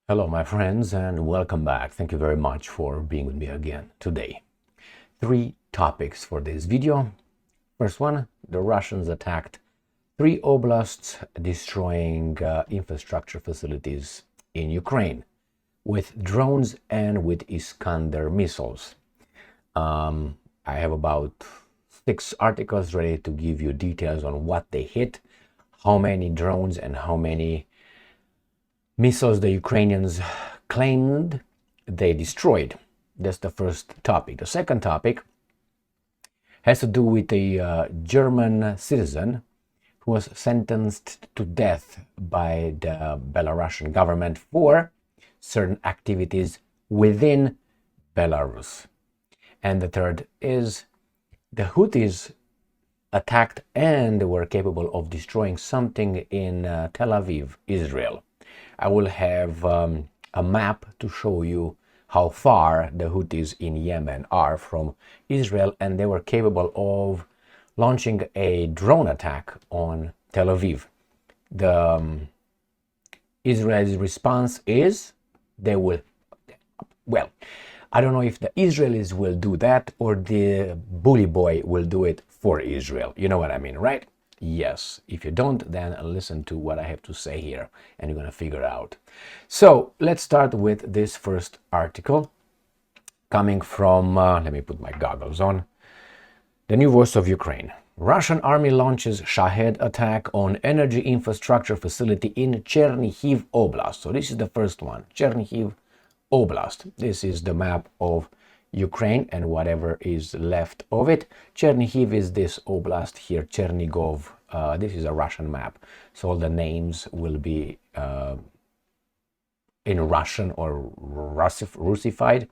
Hello, my friends, and welcome back. Thank you very much for being with me again today. Three topics for this video. First one, the Russians attacked three oblasts, destroying infrastructure facilities in Ukraine with drones and with Iskander missiles. I have about 6 articles ready to give you details on what they hit, how many drones and how many missiles the Ukrainians claimed they destroyed. That's the first topic. The second topic has to do with a German citizen who was sentenced to death by the Belarusian government for certain activities within Belarus. And the third is the Houthis attacked and were capable of destroying something in Tel Aviv, Israel. I will have a map to show you how far the Houthis in Yemen are from Israel, and they were capable of launching a drone attack on Tel Aviv. The Israel's response is they will, well, I don't know if the Israelis will do that or the bully boy will do it for Israel. You know what I mean, right? Yes. If you don't, then listen to what I have to say here and you're going to figure out. So let's start with this first article coming from, let me put my goggles on, the New Voice of Ukraine. Russian army launches Shahed attack on energy infrastructure facility in Chernihiv Oblast. So this is the first one, Chernihiv Oblast. This is the map of Ukraine and whatever is left of it. Chernihiv is this oblast here, Chernigov. This is a Russian map, so all the names will be in Russian or Russified.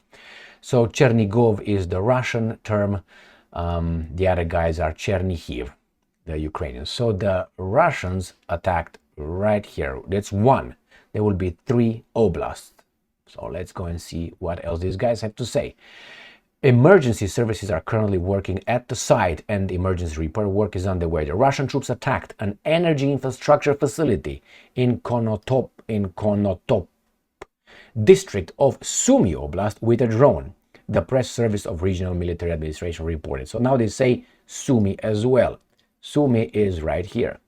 So Chernigov is the Russian term. The other guys are Chernihiv, the Ukrainians. So the Russians attacked right here. That's one. There will be 3 oblasts. So let's go and see what else these guys have to say. Emergency services are currently working at the site and emergency repair work is underway. The Russian troops attacked an energy infrastructure facility in Konotop district of Sumy Oblast with a drone. The press service of regional military administration reported. So now they say Sumy as well. Sumy is right here.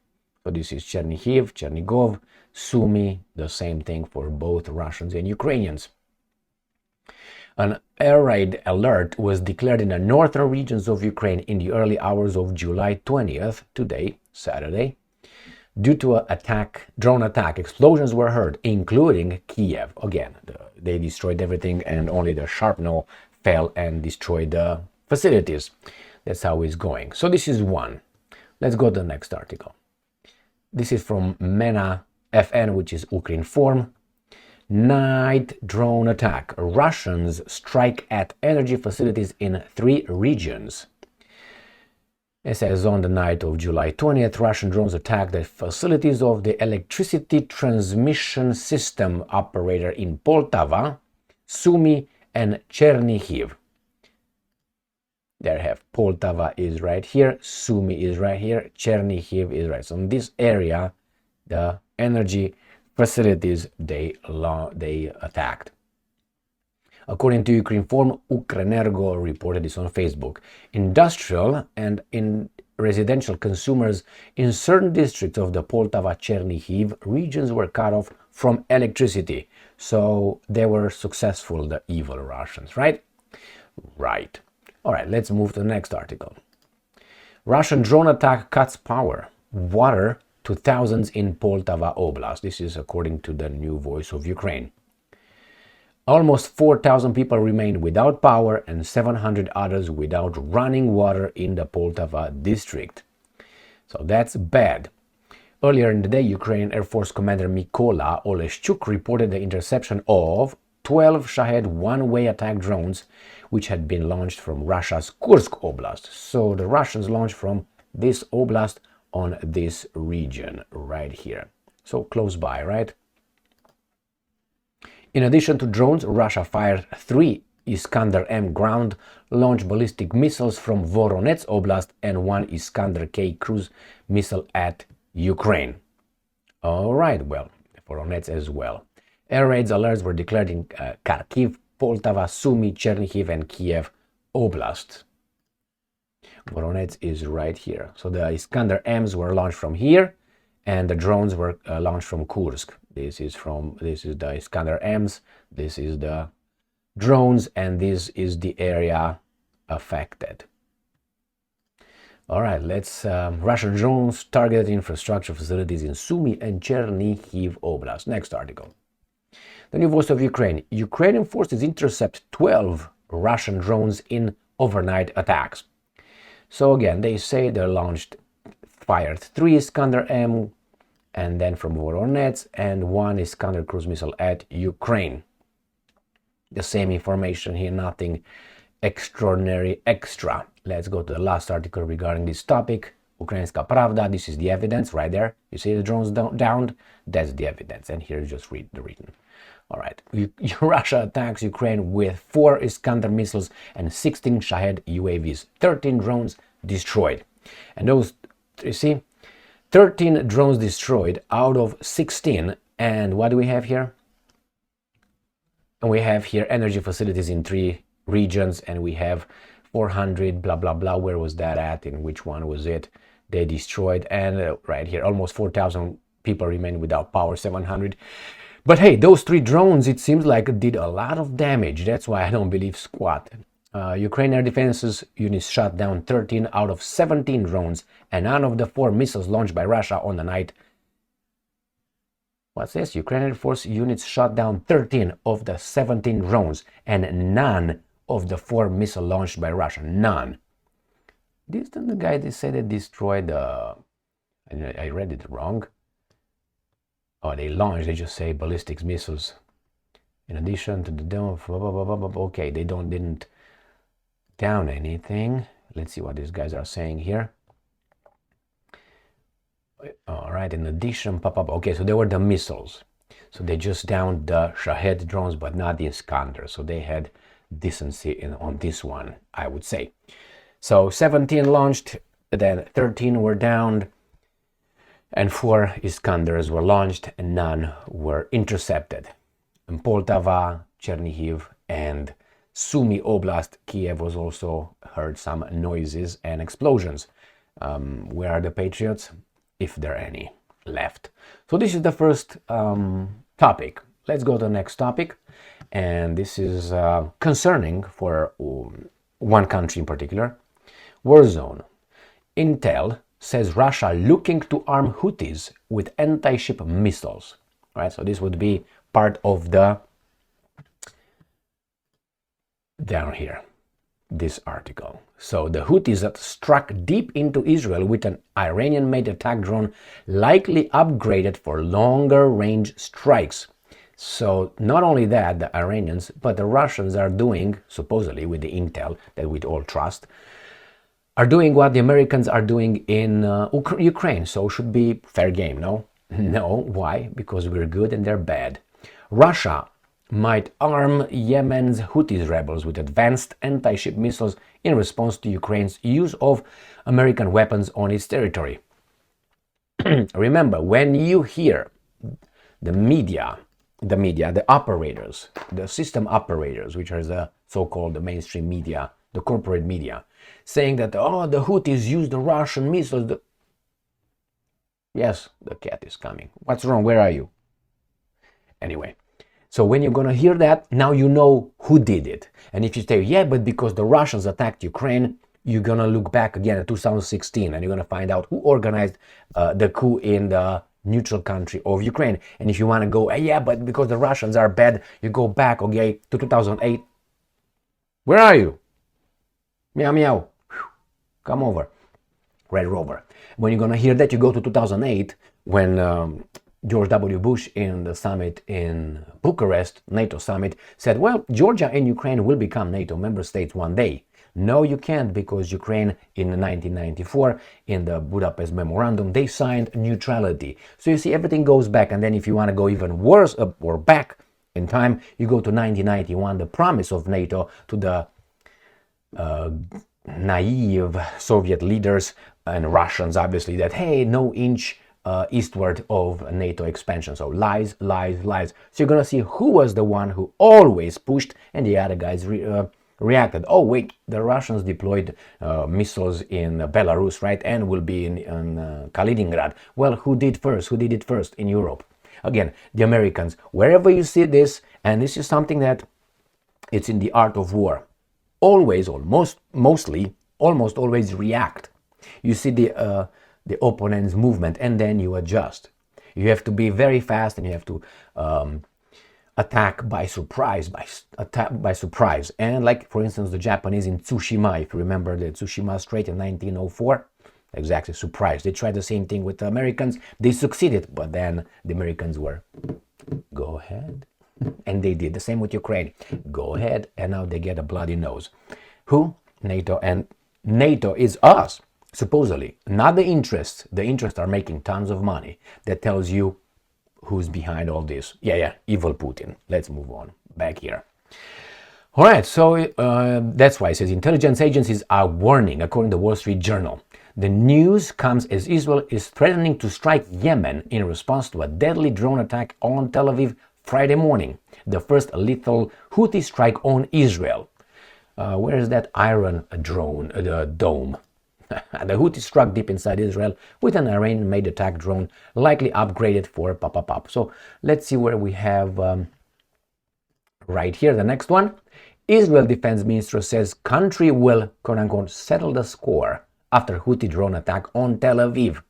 So this is Chernihiv, Chernigov, Sumy, the same thing for both Russians and Ukrainians. An air raid alert was declared in the northern regions of Ukraine in the early hours of July 20th, today, Saturday. Due to an drone attack, explosions were heard, including Kiev. Again, they destroyed everything and only the shrapnel fell and destroyed the facilities. That's how it's going. So this is one. Let's go to the next article. This is from MENA FN, which is Ukrinform. Night drone attack. Russians strike at energy facilities in 3 regions. It says on the night of July 20th, Russian drones attacked the facilities of the electricity transmission system operator in Poltava, Sumy, and Chernihiv. There I have Poltava is right here, Sumy is right here, Chernihiv is right. So in this area, the energy facilities they attacked. According to Ukrinform, Ukrenergo reported this on Facebook. Industrial and in residential consumers in certain districts of the Poltava-Chernihiv regions were cut off from electricity. So they were successful, the evil Russians, right? Right. All right, let's move to the next article. Russian drone attack cuts power, water to thousands in Poltava Oblast. This is according to the New Voice of Ukraine. Almost 4,000 people remained without power and 700 others without running water in the Poltava district. So that's bad. Earlier in the day, Ukrainian Air Force Commander Mykola Oleshchuk reported the interception of 12 Shahed one-way attack drones which had been launched from Russia's Kursk Oblast. So the Russians launched from this oblast on this region right here. So close by, right? In addition to drones, Russia fired 3 Iskander-M ground-launched ballistic missiles from Voronezh Oblast and 1 Iskander-K cruise missile at Ukraine. All right, well, Voronezh as well. Air raids alerts were declared in Kharkiv, Poltava, Sumy, Chernihiv, and Kiev Oblast. Voronezh is right here. So the Iskander M's were launched from here, and the drones were launched from Kursk. This is the Iskander M's, this is the drones, and this is the area affected. All right, let's Russian drones targeted infrastructure facilities in Sumy and Chernihiv Oblast. Next article. The new voice of Ukraine. Ukrainian forces intercept 12 Russian drones in overnight attacks. So again, they say they fired 3 Iskander M, and then from Voronezh, and 1 Iskander cruise missile at Ukraine. The same information here, nothing extraordinary extra. Let's go to the last article regarding this topic. Ukrainska Pravda, this is the evidence right there. You see the drones downed? That's the evidence. And here you just read the written. All right. Russia attacks Ukraine with 4 Iskander missiles and 16 Shahed UAVs. 13 drones destroyed. And those, you see, 13 drones destroyed out of 16. And what do we have here? And we have here energy facilities in 3 regions, and we have 400 blah blah blah. Where was that at? In which one was it? They destroyed, and right here almost 4,000 people remain without power, 700. But hey, those 3 drones, it seems like did a lot of damage. That's why I don't believe squat. Ukrainian air defenses units shot down 13 out of 17 drones, and none of the 4 missiles launched by Russia on the night. What's this? Ukrainian Air Force units shot down 13 of the 17 drones, and none of the 4 missiles launched by Russia. None. Didn't the guy that said they destroyed I read it wrong. Oh, they launched, they just say ballistic missiles. In addition to the dome, okay, they didn't down anything. Let's see what these guys are saying here. All right, in addition, okay, so they were the missiles. So they just downed the Shahed drones, but not the Iskander. So they had decency on this one, I would say. So 17 launched, then 13 were downed, and 4 Iskanders were launched, and none were intercepted. In Poltava, Chernihiv, and Sumy Oblast, Kiev was also heard some noises and explosions. Where are the Patriots? If there are any left. So this is the first topic. Let's go to the next topic, and this is concerning for one country in particular. War zone. Intel says Russia looking to arm Houthis with anti-ship missiles. Right, so this would be part of the down here, this article. So the Houthis that struck deep into Israel with an Iranian-made attack drone, likely upgraded for longer range strikes. So not only that, the Iranians, but the Russians are doing, supposedly with the intel that we all trust, are doing what the Americans are doing in Ukraine. So should be fair game, no? No, why? Because we're good and they're bad. Russia might arm Yemen's Houthi rebels with advanced anti-ship missiles in response to Ukraine's use of American weapons on its territory. Remember, when you hear the media, the operators, the system operators, which are the so-called mainstream media, the corporate media, saying that, oh, the Houthis use the Russian missiles. Yes, the cat is coming. What's wrong? Where are you? Anyway. So when you're going to hear that, now you know who did it. And if you say, yeah, but because the Russians attacked Ukraine, you're going to look back again at 2016 and you're going to find out who organized the coup in the neutral country of Ukraine. And if you want to go, yeah, but because the Russians are bad, you go back, okay, to 2008. Where are you? Meow, meow. Come over. Red Rover. When you're going to hear that, you go to 2008 when George W. Bush in the summit in Bucharest, NATO summit, said, well, Georgia and Ukraine will become NATO member states one day. No, you can't, because Ukraine in 1994, in the Budapest Memorandum, they signed neutrality. So you see, everything goes back. And then if you want to go even worse or back in time, you go to 1991, the promise of NATO to the naive Soviet leaders and Russians, obviously, that, hey, no inch eastward of NATO expansion. So lies, lies, lies. So you're going to see who was the one who always pushed and the other guys reacted. Oh, wait, the Russians deployed missiles in Belarus, right? And will be in Kaliningrad. Well, who did first? Who did it first in Europe? Again, the Americans. Wherever you see this, and this is something that it's in the art of war. Always, almost always react. You see the opponent's movement and then you adjust. You have to be very fast and you have to attack by surprise, by surprise. And like, for instance, the Japanese in Tsushima, if you remember the Tsushima Strait in 1904, exactly, surprise. They tried the same thing with the Americans. They succeeded, but then the Americans were, go ahead. And they did the same with Ukraine. Go ahead, and now they get a bloody nose. Who? NATO. And NATO is us, supposedly. Not the interests. The interests are making tons of money. That tells you who's behind all this. Yeah, evil Putin. Let's move on. Back here. All right, so that's why it says intelligence agencies are warning, according to the Wall Street Journal. The news comes as Israel is threatening to strike Yemen in response to a deadly drone attack on Tel Aviv Friday morning, the first lethal Houthi strike on Israel. Where is that Iron drone, dome? The Houthi struck deep inside Israel with an Iran-made attack drone, likely upgraded for pop. So let's see where we have right here, the next one. Israel Defense Minister says country will, quote-unquote, settle the score after Houthi drone attack on Tel Aviv.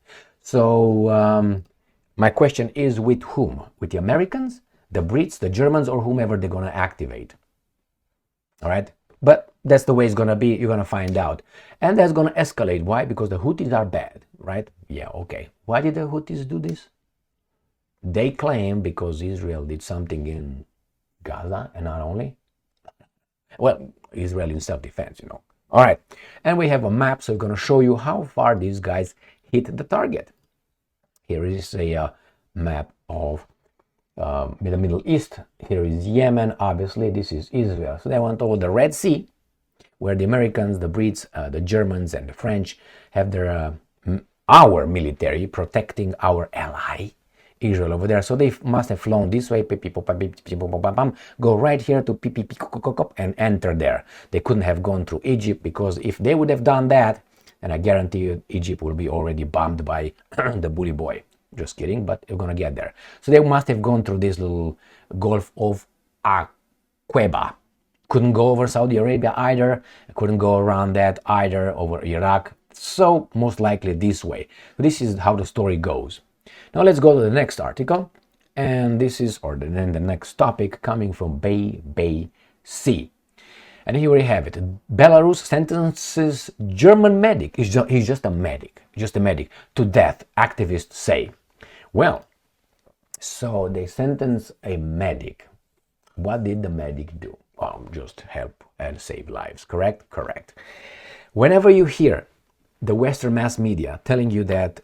So my question is, with whom? With the Americans, the Brits, the Germans, or whomever they're going to activate? All right? But that's the way it's going to be. You're going to find out. And that's going to escalate. Why? Because the Houthis are bad, right? Yeah, okay. Why did the Houthis do this? They claim because Israel did something in Gaza, and not only. Well, Israel in self-defense, you know. All right. And we have a map, so we're going to show you how far these guys hit the target. Here is a map of the Middle East. Here is Yemen, obviously. This is Israel. So they went over the Red Sea, where the Americans, the Brits, the Germans, and the French have their our military protecting our ally, Israel, over there. So they must have flown this way, go right here to and enter there. They couldn't have gone through Egypt, because if they would have done that, and I guarantee you Egypt will be already bombed by the bully boy. Just kidding, but you're gonna get there. So they must have gone through this little Gulf of Aqaba. Couldn't go over Saudi Arabia either. Couldn't go around that either, over Iraq. So most likely this way. This is how the story goes. Now let's go to the next article. And this is, or then the next topic, coming from Bay C. And here we have it. Belarus sentences German medic, he's just a medic, to death, activists say. Well, so they sentence a medic. What did the medic do? Well, just help and save lives, correct? Correct. Whenever you hear the Western mass media telling you that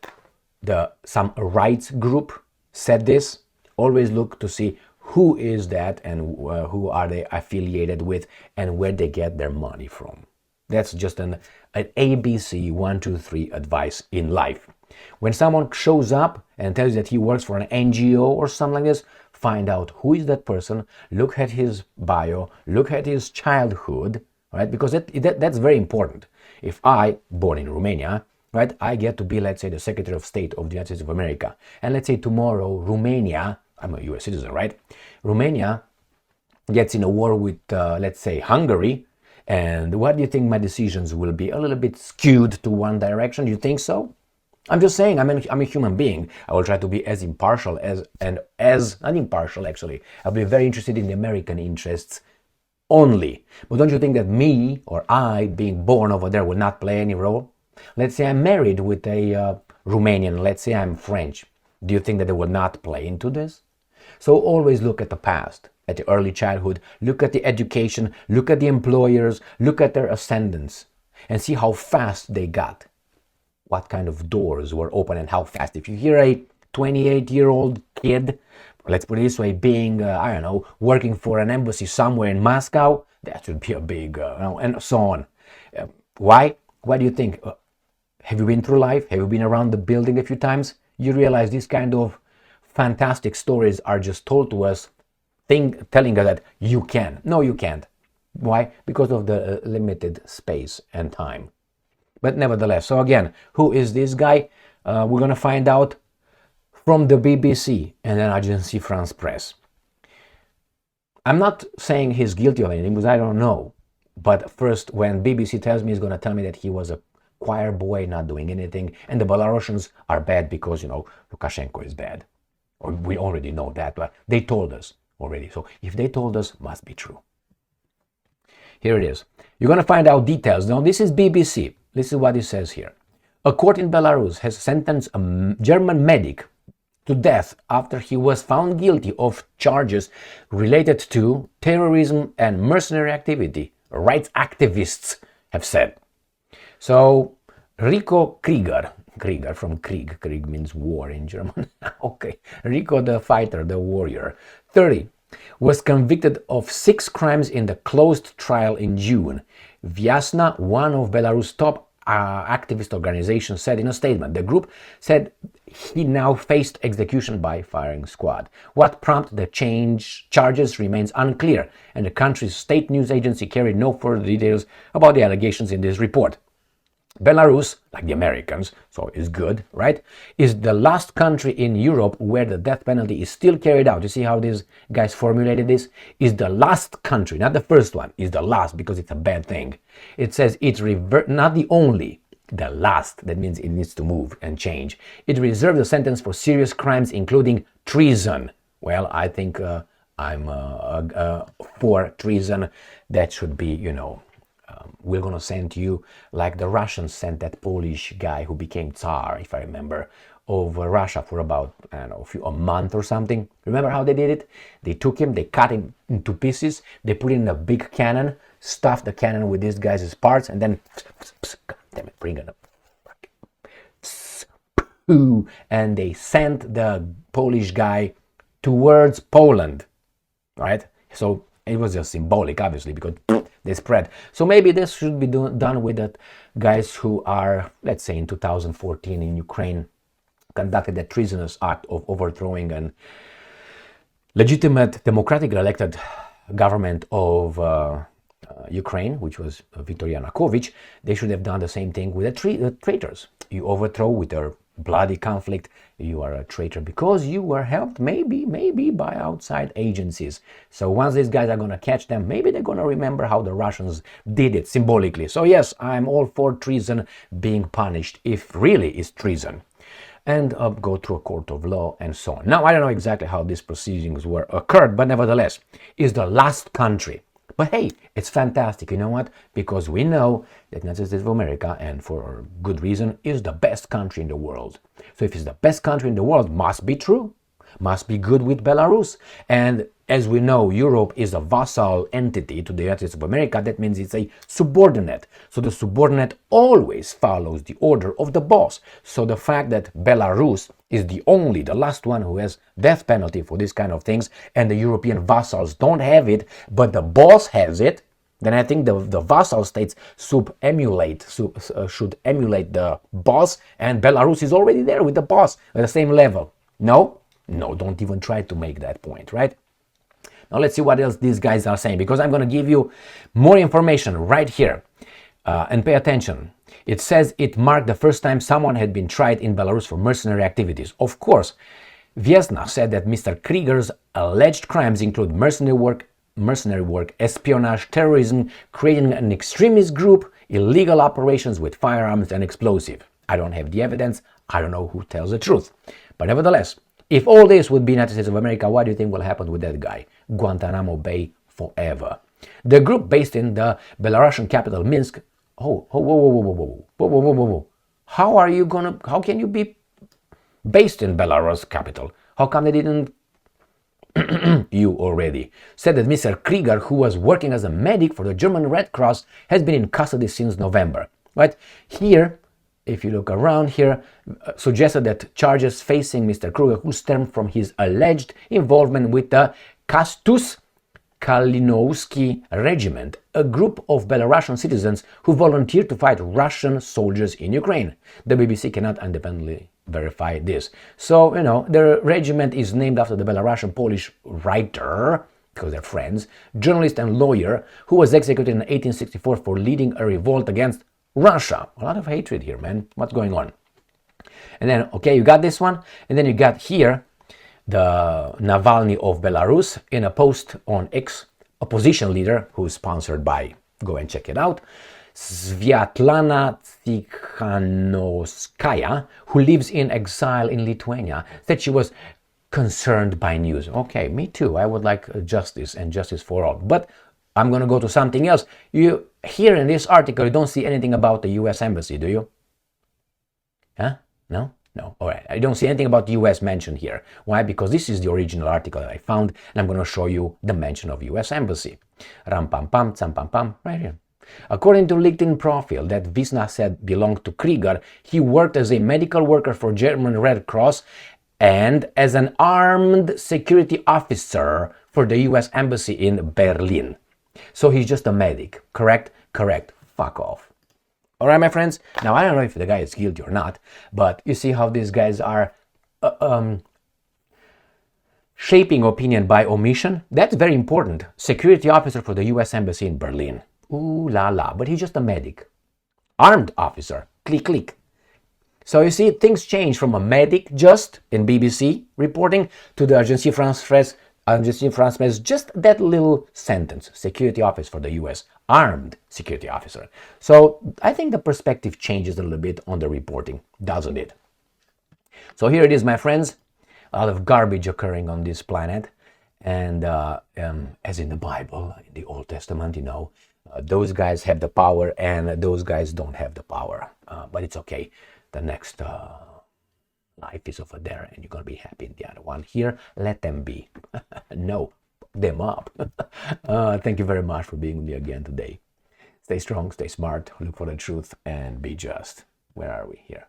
some rights group said this, always look to see who is that and who are they affiliated with and where they get their money from. That's just an ABC 1, 2, 3 advice in life. When someone shows up and tells you that he works for an NGO or something like this, find out who is that person, look at his bio, look at his childhood, right? Because that's very important. If I, born in Romania, right, I get to be, let's say, the Secretary of State of the United States of America. And let's say tomorrow, Romania, I'm a US citizen, right? Romania gets in a war with, let's say, Hungary. And what do you think my decisions will be? A little bit skewed to one direction. You think so? I'm just saying, I'm a human being. I will try to be as impartial not impartial actually. I'll be very interested in the American interests only. But don't you think that me or I being born over there will not play any role? Let's say I'm married with a Romanian. Let's say I'm French. Do you think that they will not play into this? So always look at the past, at the early childhood, look at the education, look at the employers, look at their ascendants, and see how fast they got. What kind of doors were open and how fast. If you hear a 28-year-old kid, let's put it this way, being, I don't know, working for an embassy somewhere in Moscow, that should be a big, and so on. Why? Why do you think? Have you been through life? Have you been around the building a few times? you realize these kind of fantastic stories are just told to us, telling us that you can. No, you can't. Why? Because of the limited space and time. But nevertheless, so again, who is this guy? We're going to find out from the BBC and then Agence France Presse. I'm not saying he's guilty of anything because I don't know. But first, when BBC tells me, he's going to tell me that he was a choir boy not doing anything, and the Belarusians are bad because, Lukashenko is bad. Or we already know that, but they told us already. So if they told us, must be true. Here it is. You're going to find out details. Now, this is BBC. This is what it says here. A court in Belarus has sentenced a German medic to death after he was found guilty of charges related to terrorism and mercenary activity, rights activists have said. So, Rico Krieger from Krieg means war in German. Okay, Rico the fighter, the warrior, 30, was convicted of 6 crimes in the closed trial in June. Vyasna, one of Belarus' top activist organizations, said in a statement. The group said he now faced execution by firing squad. What prompted the charges remains unclear, and the country's state news agency carried no further details about the allegations in this report. Belarus, like the Americans, so is good, right, is the last country in Europe where the death penalty is still carried out. You see how these guys formulated this? Is the last country, not the first one, is the last because it's a bad thing. It says it's not the only, the last. That means it needs to move and change. It reserves a sentence for serious crimes including treason. Well, I think I'm for treason. That should be, we're going to send you, like the Russians sent that Polish guy who became Tsar, if I remember, of Russia for about, a month or something. Remember how they did it? They took him, they cut him into pieces, they put him in a big cannon, stuffed the cannon with these guys' parts, and then, God damn it, bring it up. And they sent the Polish guy towards Poland, right? So it was just symbolic, obviously, because they spread. So maybe this should be done with the guys who are, let's say in 2014 in Ukraine, conducted a treasonous act of overthrowing an legitimate, democratically elected government of Ukraine, which was Viktor Yanukovych. They should have done the same thing with the traitors. You overthrow with a bloody conflict, you are a traitor because you were helped maybe by outside agencies. So once these guys are going to catch them, maybe they're going to remember how the Russians did it symbolically. So yes, I'm all for treason being punished if really it's treason, and go through a court of law and so on. Now, I don't know exactly how these proceedings were occurred, but nevertheless, is the last country. But hey, it's fantastic. You know what? Because we know that United States of America, and for good reason, is the best country in the world. So if it's the best country in the world, must be true. Must be good with Belarus. And as we know, Europe is a vassal entity to the United States of America. That means it's a subordinate. So the subordinate always follows the order of the boss. So the fact that Belarus is the last one who has death penalty for these kind of things, and the European vassals don't have it, but the boss has it, then I think the vassal states should emulate the boss, and Belarus is already there with the boss at the same level. No, don't even try to make that point, right? Now let's see what else these guys are saying, because I'm going to give you more information right here. And pay attention. It says it marked the first time someone had been tried in Belarus for mercenary activities. Of course, Vyasna said that Mr. Krieger's alleged crimes include mercenary work, espionage, terrorism, creating an extremist group, illegal operations with firearms and explosive. I don't have the evidence. I don't know who tells the truth. But nevertheless, if all this would be United States of America, what do you think will happen with that guy? Guantanamo Bay forever. The group based in the Belarusian capital, Minsk. Whoa. How can you be based in Belarus capital? How come they didn't you already? Said that Mr. Krieger, who was working as a medic for the German Red Cross, has been in custody since November. Right? Here, if you look around here, suggested that charges facing Mr. Krieger, who stemmed from his alleged involvement with the Kastus Kalinowski Regiment, a group of Belarusian citizens who volunteered to fight Russian soldiers in Ukraine. The BBC cannot independently verify this. So, you know, the regiment is named after the Belarusian Polish writer, because they're friends, journalist and lawyer, who was executed in 1864 for leading a revolt against Russia. A lot of hatred here, man. What's going on? And then, okay, you got this one. And then you got here the Navalny of Belarus in a post on X, opposition leader who is sponsored by, go and check it out, Sviatlana Tsikhanouskaya, who lives in exile in Lithuania, said she was concerned by news. Okay, me too. I would like justice and justice for all. But I'm going to go to something else. You here in this article, you don't see anything about the U.S. Embassy, do you? Huh? No? No. All right. I don't see anything about the U.S. mentioned here. Why? Because this is the original article that I found, and I'm going to show you the mention of U.S. Embassy. Ram pam pam, tsam pam pam, right here. According to LinkedIn profile that Visna said belonged to Krieger, he worked as a medical worker for German Red Cross and as an armed security officer for the U.S. Embassy in Berlin. So he's just a medic, correct? Correct. Fuck off. All right, my friends. Now, I don't know if the guy is guilty or not, but you see how these guys are shaping opinion by omission? That's very important. Security officer for the U.S. Embassy in Berlin. Ooh la la. But he's just a medic. Armed officer. Click, click. So you see, things change from a medic just in BBC reporting to the Agence France-Presse, just that little sentence, security officer for the US, armed security officer. So I think the perspective changes a little bit on the reporting, doesn't it? So here it is, my friends, a lot of garbage occurring on this planet. And as in the Bible, in the Old Testament, you know, those guys have the power and those guys don't have the power. But it's okay. The next life is over there and you're going to be happy in the other one. Here, let them be. No, them up. Thank you very much for being with me again today. Stay strong, stay smart, look for the truth, and be just. Where are we here?